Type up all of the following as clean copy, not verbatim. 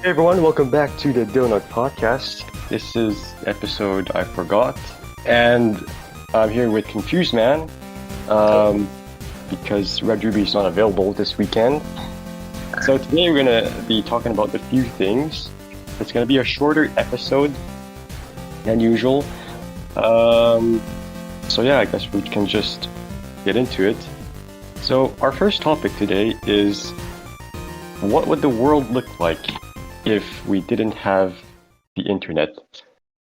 Hey everyone, welcome back to the Doughnut podcast. This is episode I forgot, and I'm here with Confused Man, because Red Ruby is not available this weekend. So today we're gonna be talking about a few things. It's gonna be a shorter episode than usual. So yeah, I guess we can just get into it. So our first topic today is, what would the world look like if we didn't have the internet?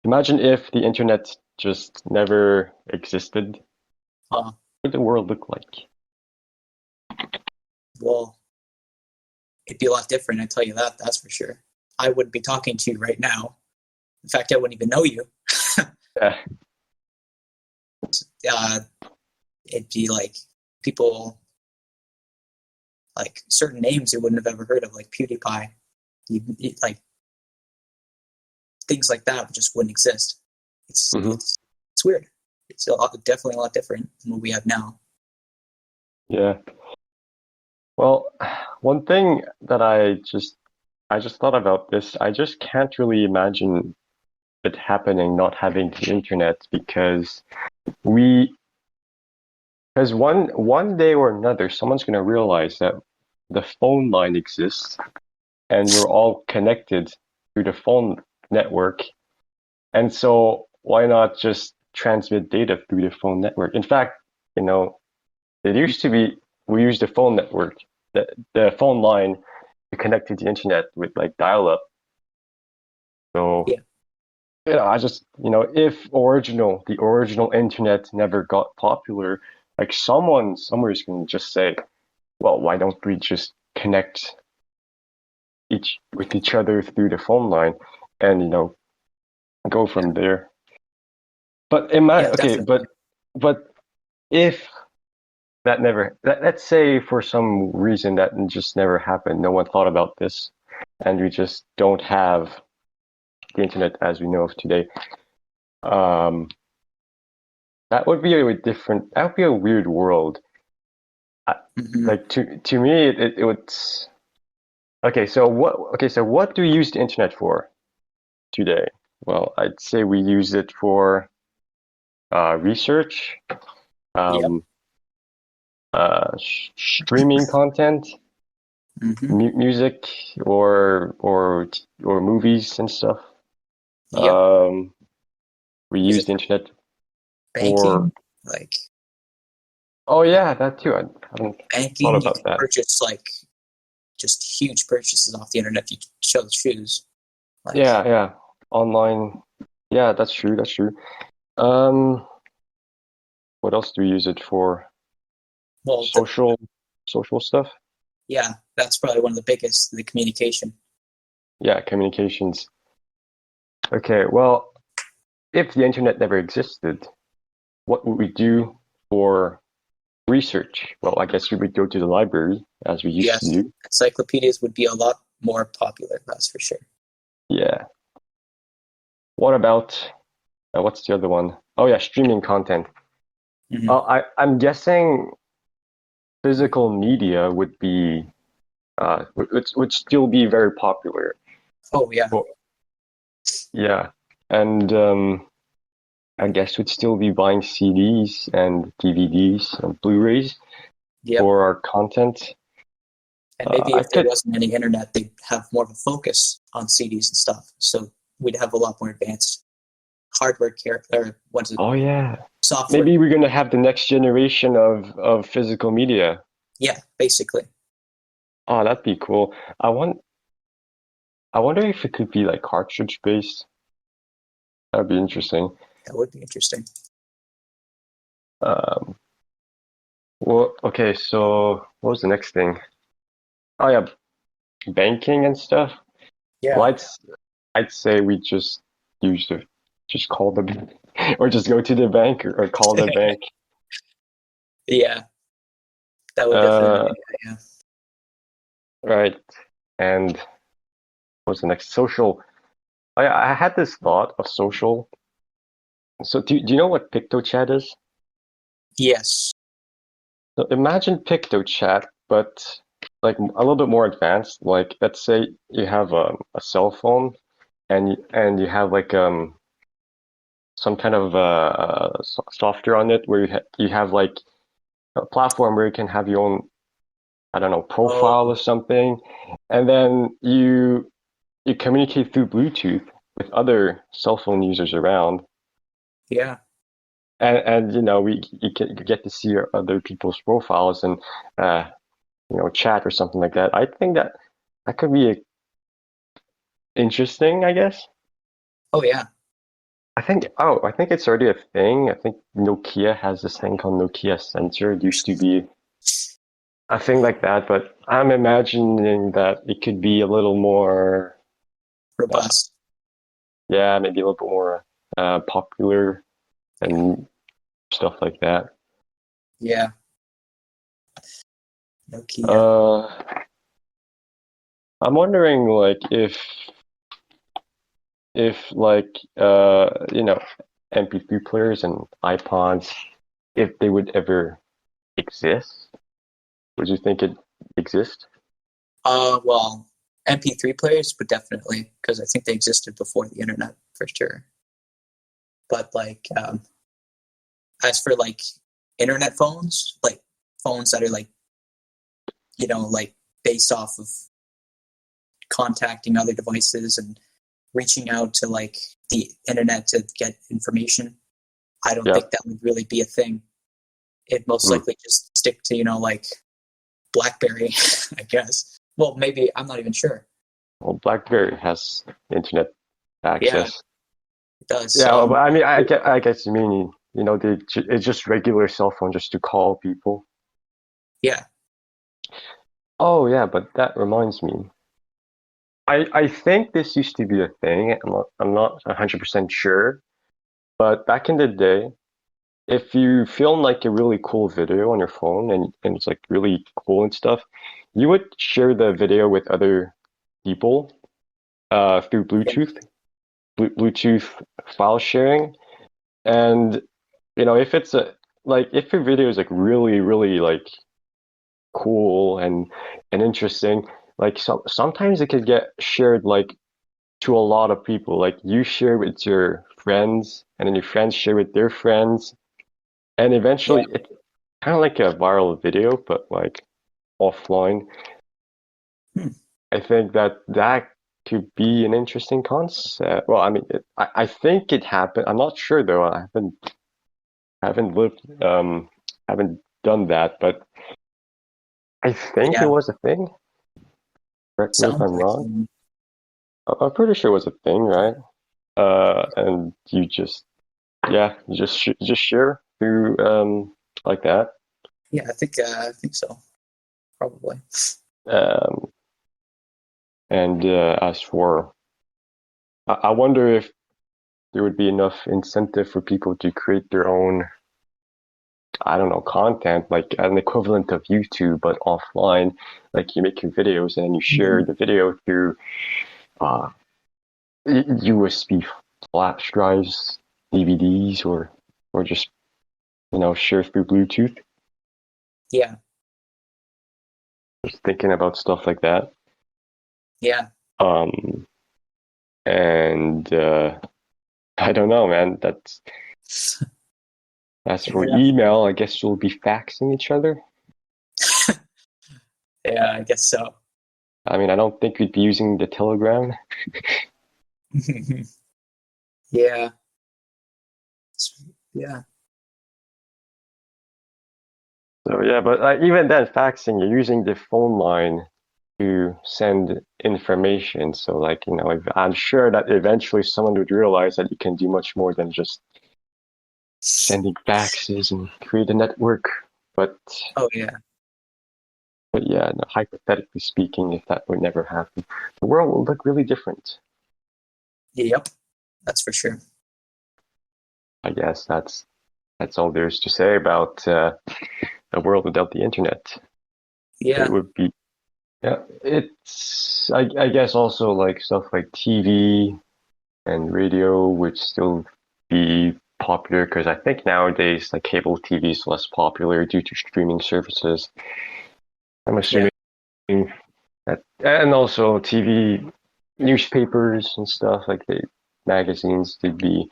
Imagine if the internet just never existed. Uh, What would the world look like? well, it'd be a lot different, I tell you that, that's for sure. I wouldn't be talking to you right now. In fact, I wouldn't even know you. Yeah. It'd be like people, like certain names you wouldn't have ever heard of, like PewDiePie. Like things like that just wouldn't exist. It's Mhm. it's weird. It's definitely a lot different than what we have now. Yeah. Well, one thing that I just thought about this. I just can't really imagine it happening not having the internet because we because one day or another someone's going to realize that the phone line exists and we're all connected through the phone network. And so why not just transmit data through the phone network? In fact, it used to be we used the phone network, the phone line to connect to the internet with like dial-up. So, Yeah, I just, if the original internet never got popular, like someone somewhere is going to just say, well, why don't we just connect with each other through the phone line and, go from there. But yeah, okay, definitely. but if let's say for some reason that just never happened, no one thought about this, and we just don't have the internet as we know of today. Um, that would be a different. That would be a weird world. Hmm. Like to me, it would. Okay, so what? Okay, so what do we use the internet for today? Well, I'd say we use it for research, Yep. um, streaming content, Hmm. music, or movies and stuff. Yep. Um, we Use use it the for internet for. banking, like Oh yeah, that too. I haven't thought banking. You about can that. purchase like just huge purchases off the internet if you show the shoes. Like, Yeah, yeah. Online. Yeah, that's true. That's true. Um, what else do we use it for? well, Social stuff. yeah, that's probably one of the biggest, the communication. Yeah, communications. Okay, well, if the internet never existed, what would we do for research? Well, I guess we would go to the library as we used to Yes, do. encyclopedias would be a lot more popular, that's for sure. Yeah. What about what's the other one? Oh yeah, streaming content. Hmm. I'm guessing physical media would be would still be very popular. Oh, yeah. Well, yeah, and I guess we'd still be buying CDs and DVDs and Blu-rays Yep. for our content. And maybe I if there could, wasn't any internet, they'd have more of a focus on CDs and stuff. So we'd have a lot more advanced hardware care, or what's it, oh yeah, software. maybe we're gonna have the next generation of physical media. Yeah, basically. Oh, that'd be cool. I wonder if it could be like cartridge based. That'd be interesting. That would be interesting. Um, well, okay, so what was the next thing? Oh yeah, banking and stuff. Well, Yeah. I'd say we just call them or just go to the bank or call the bank. Yeah, that would definitely Uh, be good. Yeah. right. And what's the next? Social. I had this thought of social. So do you know what PictoChat is? Yes. So imagine PictoChat, but like a little bit more advanced. Like let's say you have a cell phone and you have like some kind of software on it where you have like a platform where you can have your own, I don't know, profile Oh, or something, and then you communicate through Bluetooth with other cell phone users around, yeah. and you get to see your other people's profiles and uh, chat or something like that. I think that could be interesting, I guess. Oh, yeah. I think it's already a thing. I think Nokia has this thing called Nokia Sensor. It used to be a thing like that, but I'm imagining that it could be a little more, uh, Robust. yeah, maybe a little bit more popular and stuff like that. Yeah. Nokia. Uh, I'm wondering, like, if like MP3 players and iPods, if they would ever exist. Would you think it exist? Well, MP3 players would definitely, because I think they existed before the internet for sure. But like, as for like internet phones, like phones that are like, like based off of contacting other devices and reaching out to like the internet to get information, I don't Yeah. think that would really be a thing. It'd most Hmm. likely just stick to, like BlackBerry, I guess. Well, maybe I'm not even sure. Well, BlackBerry has internet Yeah, access. it does. Yeah, well, So but I mean, I guess you mean, it's just regular cell phone just to call people. yeah, Oh, yeah, but that reminds me. I think this used to be a thing. I'm not 100% sure, but back in the day, if you film like a really cool video on your phone and it's like really cool and stuff, you would share the video with other people through yeah, Bluetooth file sharing. And if it's if your video is like really like cool and interesting, like sometimes it could get shared like to a lot of people. Like you share with your friends, and then your friends share with their friends, and yeah. eventually it's kind of like a viral video, but like offline. Hmm. I think that could be an interesting concept. Well, I mean, I think it happened. I'm not sure though. I haven't lived, haven't done that, but I think it Yeah, was a thing. Correct me if sounds I'm like wrong. some, I'm pretty sure it was a thing, right? And you just share through like that. yeah, I think so, probably. Um, and as for, I wonder if there would be enough incentive for people to create their own, I don't know, content, like an equivalent of YouTube, but offline. Like you make your videos and you share Mhm. the video through uh, USB flash drives, DVDs, or just share through Bluetooth. Yeah, Just thinking about stuff like that. yeah, Um, and I don't know, man. That's As for yeah, email, I guess we'll be faxing each other. yeah. I guess so. I mean, I don't think we'd be using the Telegram. Yeah, yeah, So yeah, but even then, faxing, you're using the phone line to send information. So like, I'm sure that eventually someone would realize that you can do much more than just sending faxes and create a network. But oh yeah, but yeah, no, hypothetically speaking, if that would never happen, the world will look really different. yep. That's for sure. I guess that's all there is to say about a world without the internet. It Yeah, would be, yeah, I guess also like stuff like TV and radio would still be popular because I think nowadays like cable TV is less popular due to streaming services. I'm yeah, assuming Mm. And also TV, newspapers and stuff like the magazines to be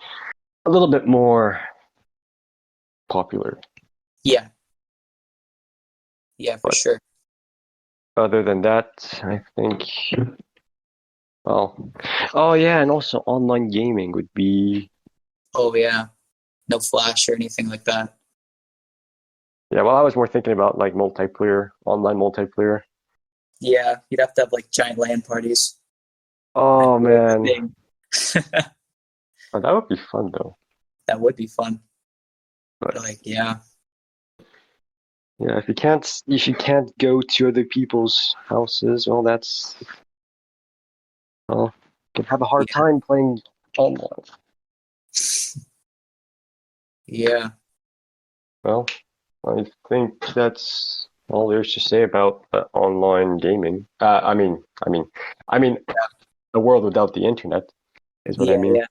a little bit more popular. Yeah, yeah, for But sure. other than that, I think, well, oh yeah, and also online gaming would be, Oh yeah, no flash or anything like that. yeah, well, I was more thinking about like multiplayer, online multiplayer. Yeah, you'd have to have like giant LAN parties and Oh do man, everything. oh, that would be fun though. That would be fun. But But like, yeah, yeah, if you can't go to other people's houses, well, well, you can have a hard yeah, time playing online. yeah, Well, I think that's all there's to say about online gaming. I mean, a world without the internet is what I yeah, mean. yeah.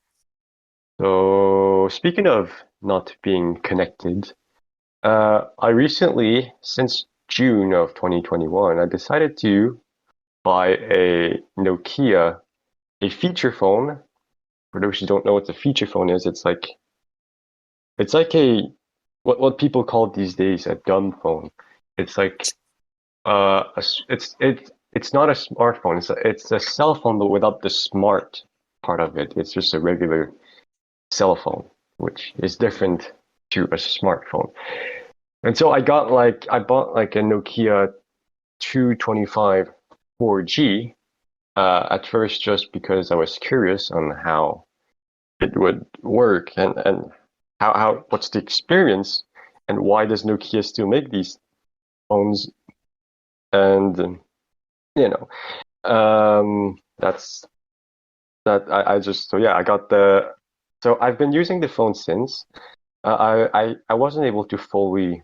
So, speaking of not being connected, I recently, since June of 2021, I decided to buy a Nokia, a feature phone. For those who don't know what a feature phone is, it's like a what people call these days a dumb phone. It's like it's not a smartphone. It's a cell phone, but without the smart part of it. It's just a regular cell phone, which is different to a smartphone. And so I bought like a Nokia 225 4G at first just because I was curious on how it would work and how what's the experience and why does Nokia still make these phones and you know that's that I just so yeah I got the so I've been using the phone since I wasn't able to fully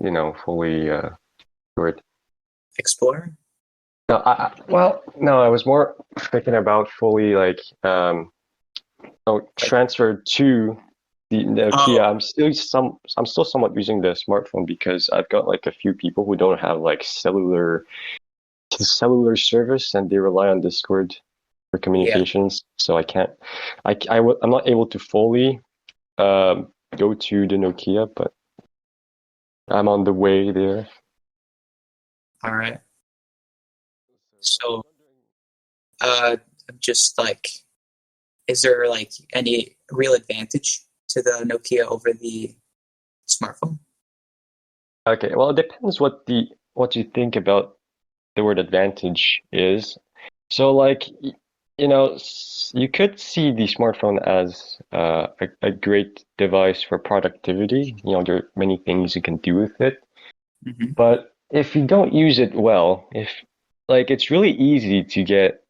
do it. Explorer. No, well, no, I was more thinking about fully like Like, transferred to the Nokia. oh, I'm still somewhat using the smartphone because I've got like a few people who don't have like cellular service and they rely on Discord for yeah. communications. So I can't, I'm not able to fully go to the Nokia, but I'm on the way there. All right. So I was So, wondering. just like, is there like any real advantage to the Nokia over the smartphone? Okay, well, it depends what you think about the word advantage is. So, like, you could see the smartphone as a great device for productivity. There are many things you can do with it. Hmm. But if you don't use it well, if like it's really easy to get,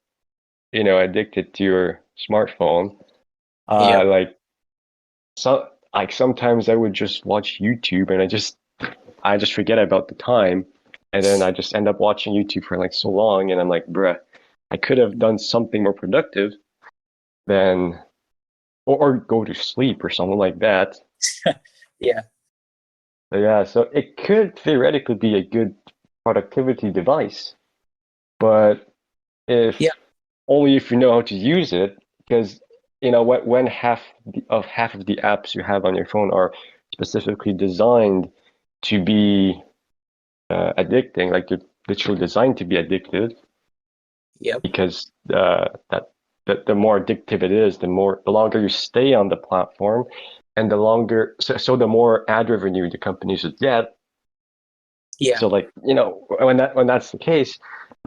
addicted to your smartphone. Yep. Like sometimes I would just watch YouTube and I just forget about the time, and then I just end up watching YouTube for like so long, and I'm like, bruh, I could have done something more productive than, or go to sleep or something like that. Yeah. So yeah, so it could theoretically be a good productivity device, but Yeah. if only if you know how to use it, because when half of the apps you have on your phone are specifically designed to be addicting, like they're literally designed to be addictive, Yep. because the more addictive it is, the longer you stay on the platform, and so the more ad revenue the companies would get. Yeah. So like when that's the case,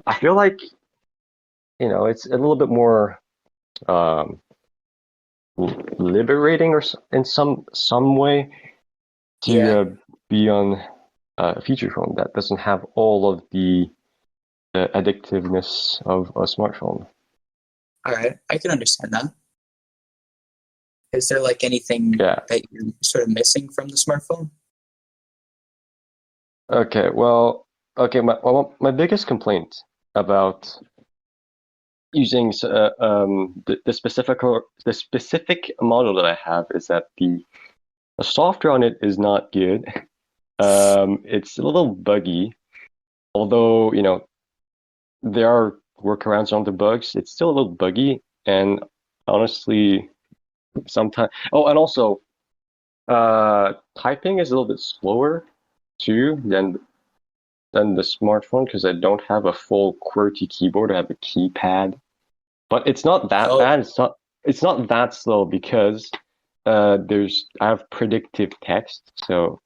I feel like it's a little bit more um, liberating in some way to Yeah. be on a feature phone that doesn't have all of the addictiveness of a smartphone. All right. I can understand that. Is there like anything Yeah. that you're sort of missing from the smartphone? Okay. Okay. My biggest complaint about using the specific model that I have is that the software on it is not good. It's a little buggy. although, there are workarounds on the bugs, it's still a little buggy. And honestly, sometimes, oh, and also, typing is a little bit slower too than the smartphone because I don't have a full QWERTY keyboard. I have a keypad, but it's not that Oh, bad. It's not that slow because I have predictive text, so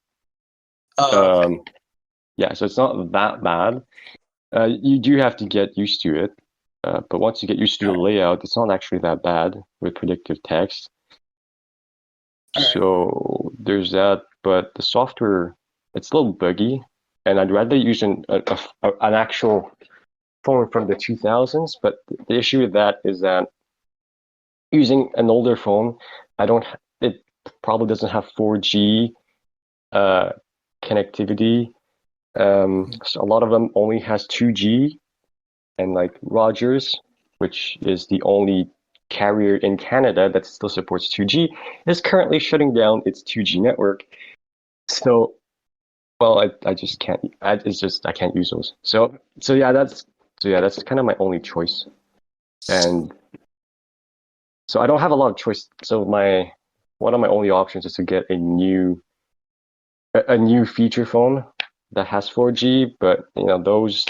oh, okay. um yeah, so it's not that bad. You do have to get used to it, but once you get used to All the right. layout, it's not actually that bad with predictive text. All right. So there's that, but the software, it's a little buggy, and I'd rather use an actual phone from the 2000s. But the issue with that is that using an older phone, I don't. It probably doesn't have 4G uh, connectivity. So a lot of them only has 2G, and like Rogers, which is the only carrier in Canada that still supports 2G, is currently shutting down its 2G network. So, well, I just can't. It's just I can't use those. So yeah, that's kind of my only choice. And so I don't have a lot of choice. So my one of my only options is to get a new feature phone that has 4G, but those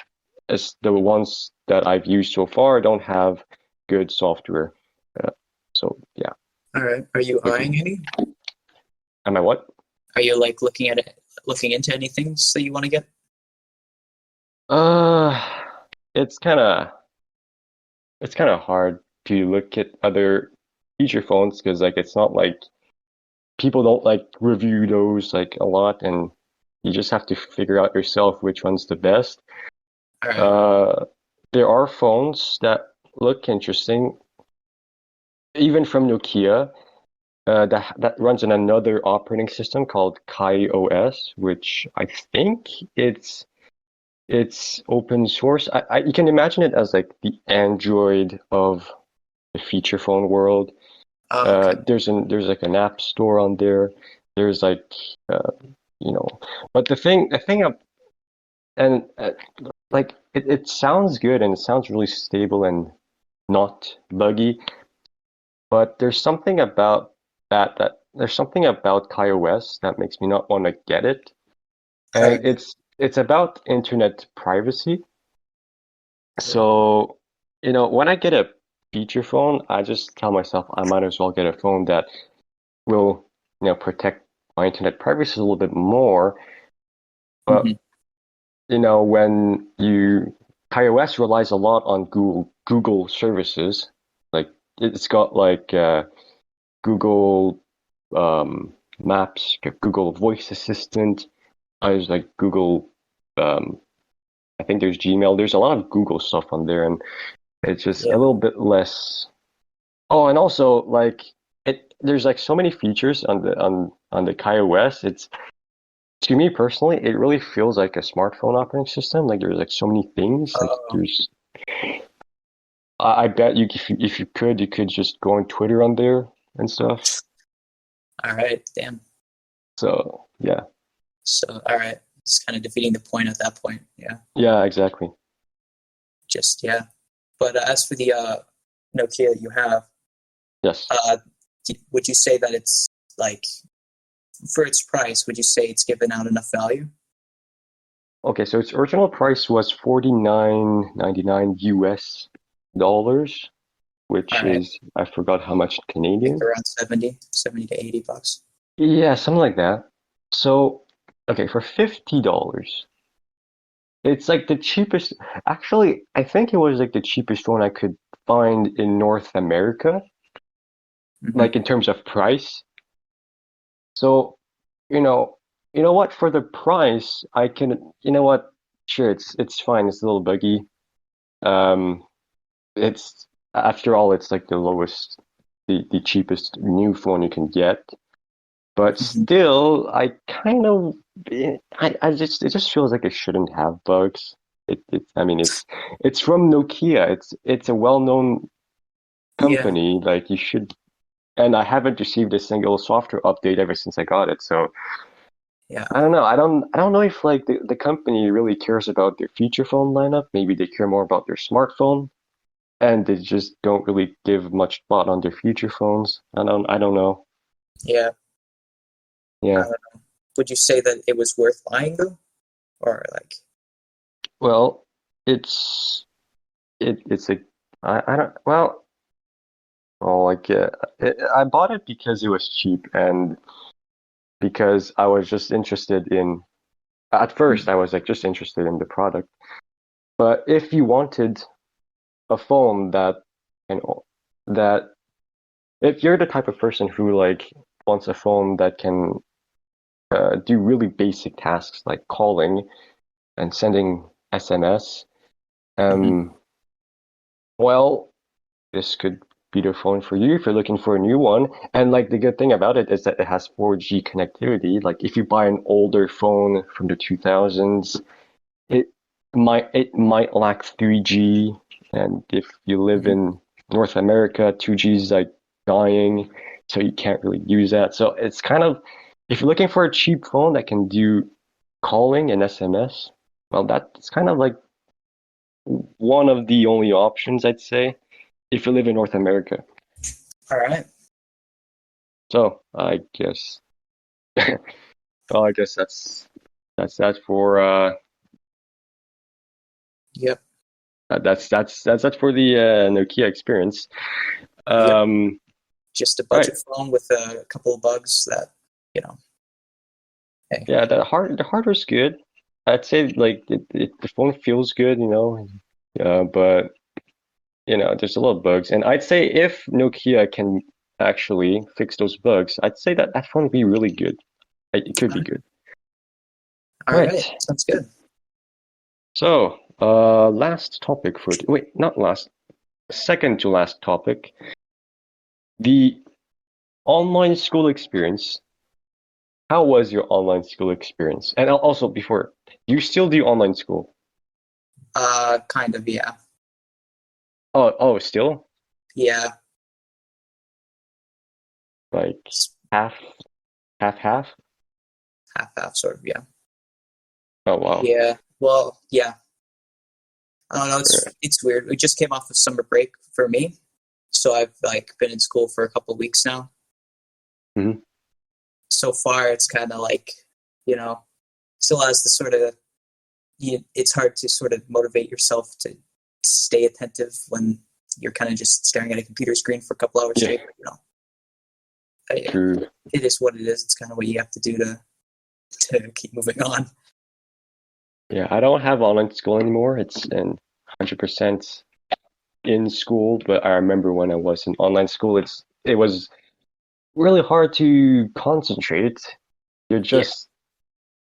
as the ones that I've used so far don't have good software. Uh, so yeah, All right. Are you looking. eyeing any? Am I what? Are you like looking at it, looking into any things that you want to get? Uh, it's kind of it's kind of hard to look at other feature phones because like it's not like people don't like review those like a lot, and you just have to figure out yourself which one's the best. All right. Uh, there are phones that look interesting, even from Nokia, that runs on another operating system called KaiOS, which I think it's open source. You can imagine it as like the Android of the feature phone world. Oh, okay. There's like an app store on there. There's like uh, you know, but the thing and like it sounds good and it sounds really stable and not buggy, but there's something about KaiOS that makes me not want to get it, All and right. it's about internet privacy. Yeah. So, when I get a feature phone, I just tell myself I might as well get a phone that will, protect my internet privacy a little bit more. But, Hmm. when iOS relies a lot on Google services, like it's got like Google Maps, Google Voice Assistant. There's like Google, um, I think there's Gmail. There's a lot of Google stuff on there, and it's just a Yeah. little bit less. Oh, and also like there's like so many features on the KaiOS. It's To me personally, it really feels like a smartphone operating system. Like there's like so many things. Like Oh, I bet you you could just go on Twitter on there and stuff. all right. Damn. So yeah, So, all right. It's kind of defeating the point at that point. Yeah. yeah, exactly. Just, yeah. But as for the Nokia that you have, Yes. uh, would you say that it's like, for its price, would you say it's given out enough value? Okay, so its original price was 49.99 US dollars, All which right. is I forgot how much Like Canadian. around 70 to 80 bucks. Yeah, something like that. So, okay, for $50, it's like the cheapest. Actually, I think it was like the cheapest one I could find in North America, Hmm. like in terms of price. So, you know, you know what? For the price, I can. You know what? Sure, it's fine. It's a little buggy. Um, it's After all, it's like the cheapest new phone you can get. But Hmm. still, it just feels like it shouldn't have bugs. I mean, it's from Nokia. It's a well-known Yeah. company. Like and I haven't received a single software update ever since I got it. So Yeah. I don't know. I don't know if like the company really cares about their feature phone lineup. Maybe they care more about their smartphone and they just don't really give much thought on their future phones. I don't know. Yeah. Yeah. Would you say that it was worth buying though? Or like, Well, it's it's a I don't well like I bought it because it was cheap and because I was just interested in at first I was like just interested in the product. But if you wanted a phone that can that if you're the type of person who like wants a phone that can do really basic tasks like calling and sending SMS, mhm. um, well, this could be the phone for you if you're looking for a new one. And like the good thing about it is that it has 4G connectivity. Like if you buy an older phone from the 2000s, it it might lack 3G, and if you live Mhm. in North America, 2G is like dying, so you can't really use that. So it's kind of if you're looking for a cheap phone that can do calling and SMS, well, that's kind of like one of the only options I'd say if you live in North America. All right. So I guess, well, I guess that's that for Yep. that's that for the Nokia experience. Yep. Um, Just a right. budget phone with a couple of bugs that, you know, hey. Yeah, the hardware's good. I'd say like the phone feels good, but there's a lot of bugs. And I'd say if Nokia can actually fix those bugs, I'd say that phone would be really good. It could All be right. good. All right. Right. Sounds good. So, last topic for wait, not last, second to last topic, the online school experience. How was your online school experience? And also before, do you still do online school? Kind of, yeah. Oh, still? Yeah. Like It's half, half? half half sort of, yeah. Oh wow. Yeah. Well, yeah. I don't know, it's weird. We just came off of summer break for me. So I've like been in school for a couple of weeks now. Hmm. So far it's kind of like, you know, still has the sort of it's hard to sort of motivate yourself to stay attentive when you're kind of just staring at a computer screen for a couple hours Yeah, straight. Yeah, true. it is what it is. It's kind of what you have to do to keep moving on. Yeah, I don't have online school anymore. It's in 100% in school, but I remember when I was in online school, it was really hard to concentrate. You're Yeah, just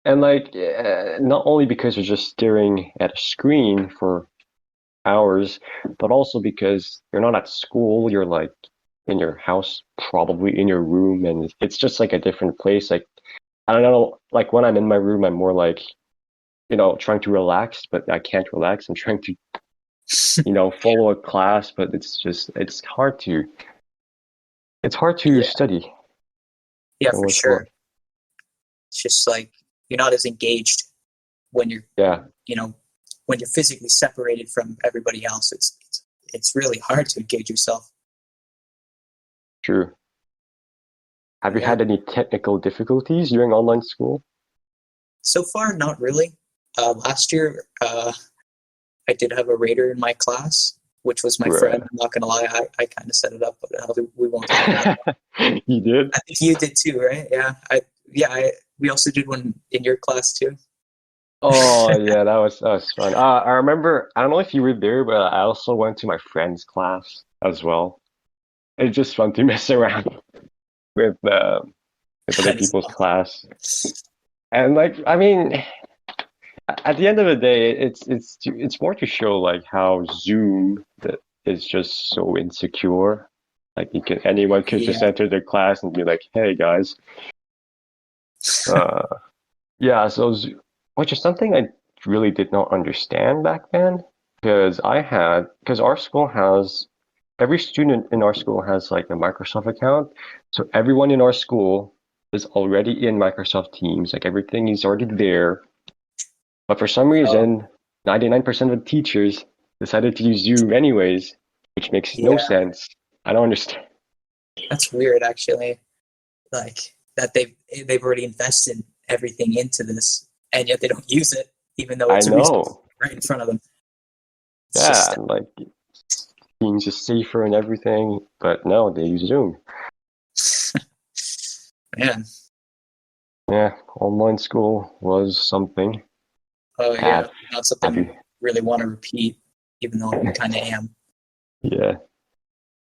and like not only because you're just staring at a screen for hours, but also because you're not at school, you're like in your house, probably in your room, and it's just like a different place. Like I don't know, like when I'm in my room, I'm more like, trying to relax, but I can't relax. I'm trying to, follow a class, but it's hard to yeah, study yeah, and for what's more. sure. It's just like you're not as engaged when you're, Yeah, you know, when you're physically separated from everybody else. It's really hard to engage yourself. true. Have you Yeah. had any technical difficulties during online school? So far, not really. Last year, I did have a raider in my class, which was my friend. Right. I'm not gonna lie, I kind of set it up, but we won't talk about that. You did? I think you did too, right? Yeah. We also did one in your class too. Oh yeah, that was fun. I remember. I don't know if you were there, but I also went to my friend's class as well. It's just fun to mess around with uh, with other That is people's awesome. class. And like, I mean, at the end of the day, it's more to show like how Zoom that is just so insecure. Like anyone could just Yeah, enter the class and be like, "Hey guys." Uh, yeah. Which is something I really did not understand back then, because our school has every student in our school has like a Microsoft account, so everyone in our school is already in Microsoft Teams. Like everything is already there. But for some Oh, reason, 99% of the teachers decided to use Zoom anyways, which makes no yeah, sense. I don't understand. that's weird actually. Like that they've already invested everything into this, and yet they don't use it, even though I it's a resource know. right in front of them. It's Yeah, just like Teams is safer and everything, but no, they use Zoom. man. Yeah, online school was something. Oh Have yeah, not have something you I really want to repeat, even though I kind of am. yeah.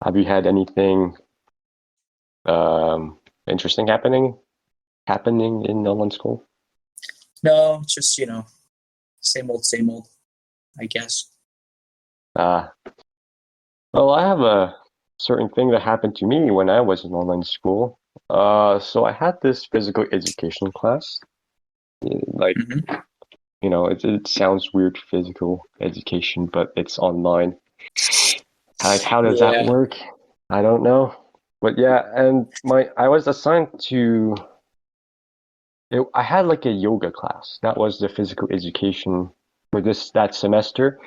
Have you had anything interesting happening in online school? No, it's just same old, I guess. Uh well, I have a certain thing that happened to me when I was in online school. So I had this physical education class. Like, Hmm. it sounds weird, physical education, but it's online. Like, how does that Yeah. work? I don't know. But yeah, and I was assigned to I had like a yoga class. That was the physical education for that semester.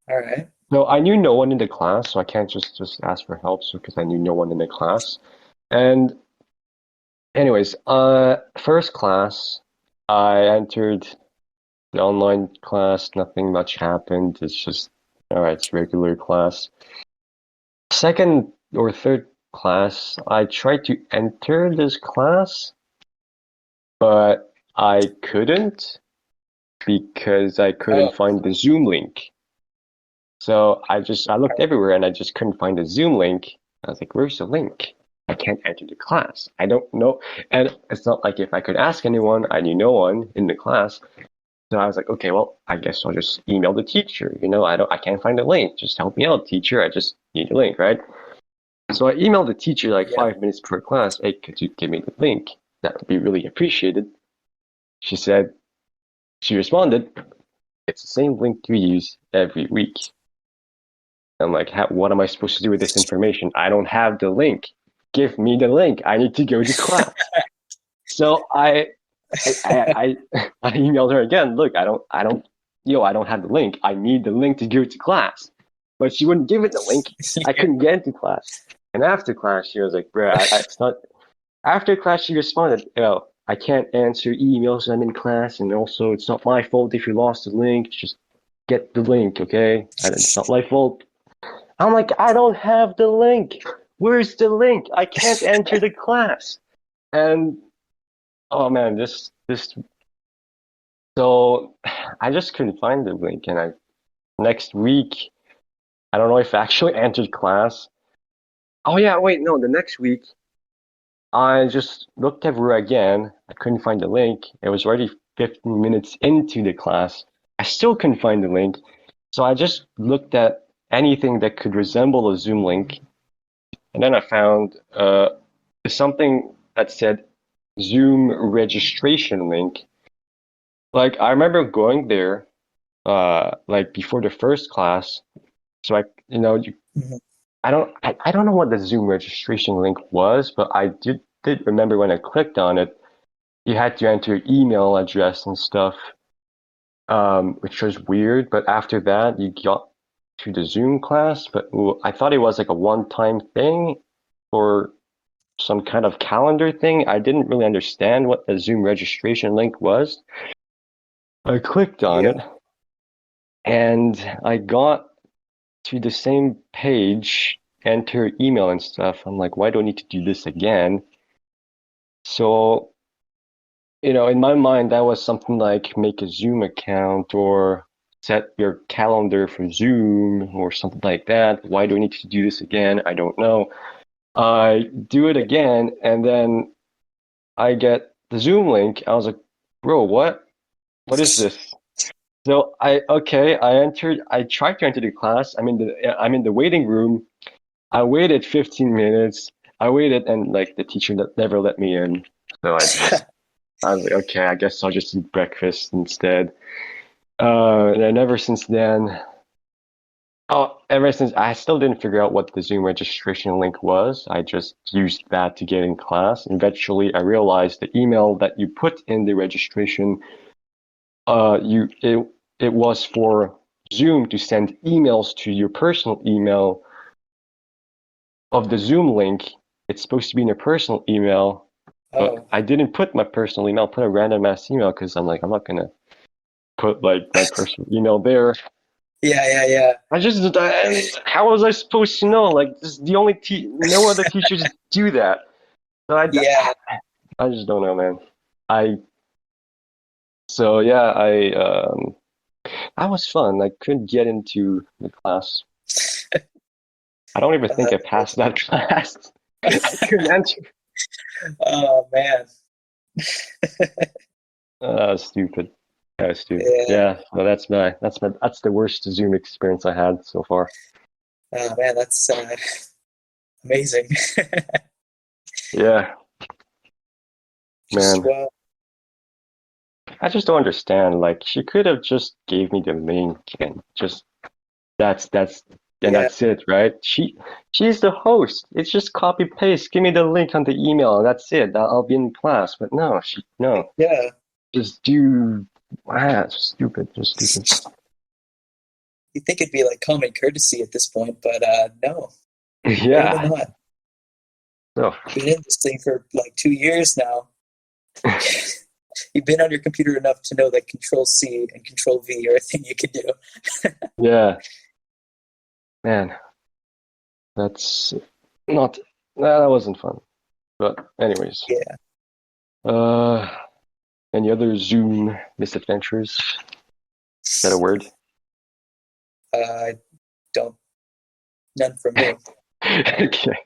All right. No, I knew no one in the class, so I can't just ask for help. So because I knew no one in the class, and anyways, first class, I entered the online class. Nothing much happened. It's just all right. It's regular class. Second or third class, I tried to enter this class, but I couldn't because I couldn't Oh, find the Zoom link. So I looked everywhere and I just couldn't find the Zoom link. I was like, where's the link? I can't enter the class. I don't know. And it's not like if I could ask anyone, I knew no one in the class. So I was like, okay, well, I guess I'll just email the teacher. I can't find the link. Just help me out, teacher. I just need the link, right? So I emailed the teacher like yeah. 5 minutes before class. Hey, could you give me the link? That would be really appreciated. She said, she responded, it's the same link you use every week. I'm like, what am I supposed to do with this information? I don't have the link. Give me the link. I need to go to class. So I I emailed her again. Look, I don't have the link. I need the link to go to class. But she wouldn't give it the link. I Yeah. couldn't get into class. And after class, she was like, bro, it's not. After class, she responded, I can't answer emails. I'm in class, and also it's not my fault if you lost the link. Just get the link, okay? And it's not my fault. I'm like, I don't have the link. Where's the link? I can't enter the class. And oh man, this so I just couldn't find the link. And next week, I don't know if I actually entered class. Oh yeah, wait, no, the next week I just looked everywhere again. I couldn't find the link. It was already 15 minutes into the class. I still couldn't find the link. So I just looked at anything that could resemble a Zoom link. And then I found something that said Zoom registration link. Like I remember going there like before the first class. So Mhm. I don't know what the Zoom registration link was, but I did remember when I clicked on it, you had to enter your email address and stuff, which was weird. But after that, you got to the Zoom class. But I thought it was like a one-time thing or some kind of calendar thing. I didn't really understand what the Zoom registration link was. I clicked on it Yeah. and I got to the same page, enter email and stuff. I'm like, why do I need to do this again? So, in my mind, that was something like make a Zoom account or set your calendar for Zoom or something like that. Why do I need to do this again? I don't know. I do it again and then I get the Zoom link. I was like, bro, what? What is this? So I tried to enter the class. I'm in the waiting room. I waited 15 minutes. I waited and like the teacher never let me in. So I was like, okay, I guess I'll just eat breakfast instead. And then ever since then, oh, ever since I still didn't figure out what the Zoom registration link was, I just used that to get in class. Eventually, I realized the email that you put in the registration, it was for Zoom to send emails to your personal email of the Zoom link. It's supposed to be in your personal email, but Oh, I didn't put my personal email. I put a random ass email because I'm like, I'm not gonna put like my personal email there. yeah. How was I supposed to know? Like, this is the only no other teachers do that. So Yeah, I just don't know, man. I, so yeah, that was fun. I couldn't get into the class. I don't even think I passed that class. I couldn't enter. oh man. Stupid. That was stupid. Yeah. Yeah, so that's the worst Zoom experience I had so far. Oh man, that's amazing. Yeah, Just man. well, I just don't understand. Like, she could have just gave me the link and just that's and yeah, that's it, right? She's the host. It's just copy paste. Give me the link on the email. That's it. I'll be in class. But no, no. yeah. Just do. It's stupid. Just stupid. You think it'd be like common courtesy at this point, but no, apparently Yeah. not. So Been in this thing for like 2 years now. You've been on your computer enough to know that Control C and Control V are a thing you can do. yeah, man. That's not. That wasn't fun. But anyways, Yeah, uh, any other Zoom misadventures? Is that a word? I don't. None from me. Okay.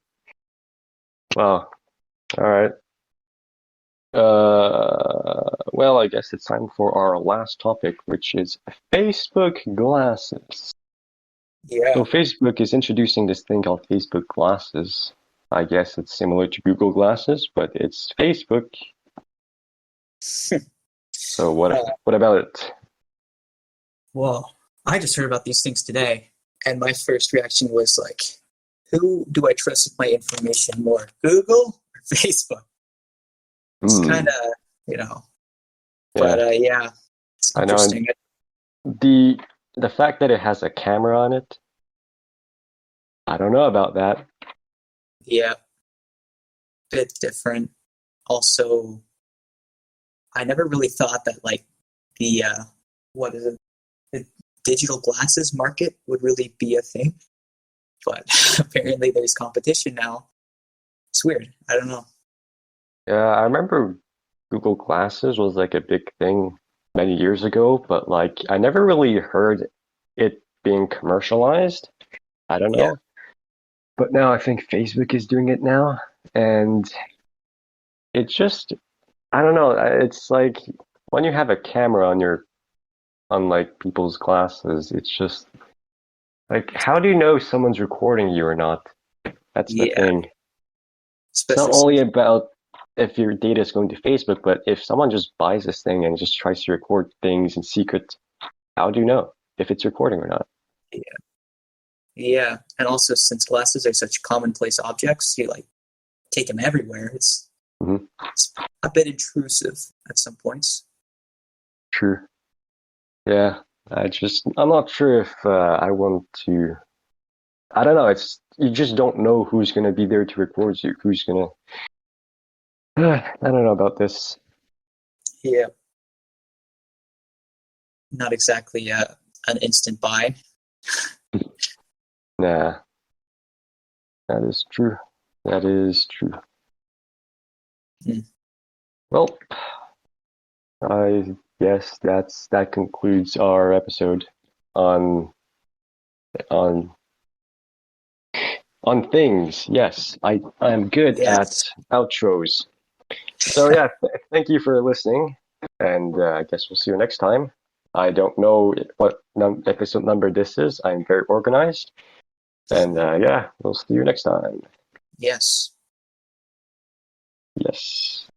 Well, all right. Well, I guess it's time for our last topic, which is Facebook glasses. Yeah. So Facebook is introducing this thing called Facebook glasses. I guess it's similar to Google Glasses, but it's Facebook. So Uh, what about it? well, I just heard about these things today, and my first reaction was like, who do I trust with my information more, Google or Facebook? It's kind Hmm. of, you know, but Yeah, yeah, it's I know. And interesting. the fact that it has a camera on it, I don't know about that. Yeah, bit different. Also, I never really thought that like the what is it, the digital glasses market would really be a thing, but apparently there's competition now. It's weird. I don't know. Yeah, I remember Google Glasses was like a big thing many years ago, but like I never really heard it being commercialized. I don't Yeah, know. But now I think Facebook is doing it now, and it just I don't know. It's like when you have a camera on your on like people's glasses, it's just like how do you know someone's recording you or not? That's the yeah, thing. It's not especially only since about if your data is going to Facebook, but if someone just buys this thing and just tries to record things in secret, how do you know if it's recording or not? yeah, yeah, and also since glasses are such commonplace objects, you like take them everywhere. Hmm. It's a bit intrusive at some points. True. Yeah. I'm not sure if I want to. I don't know. It's you just don't know who's gonna be there to record you. Who's gonna. I don't know about this. Yeah, not exactly an instant buy. Nah, that is true. That is true. Hmm. Well, I guess that concludes our episode on on on things. Yes, I am good at Yes, outros. So yeah, thank you for listening, and I guess we'll see you next time. I don't know what episode number this is. I'm very organized, and yeah, we'll see you next time. yes. Yes.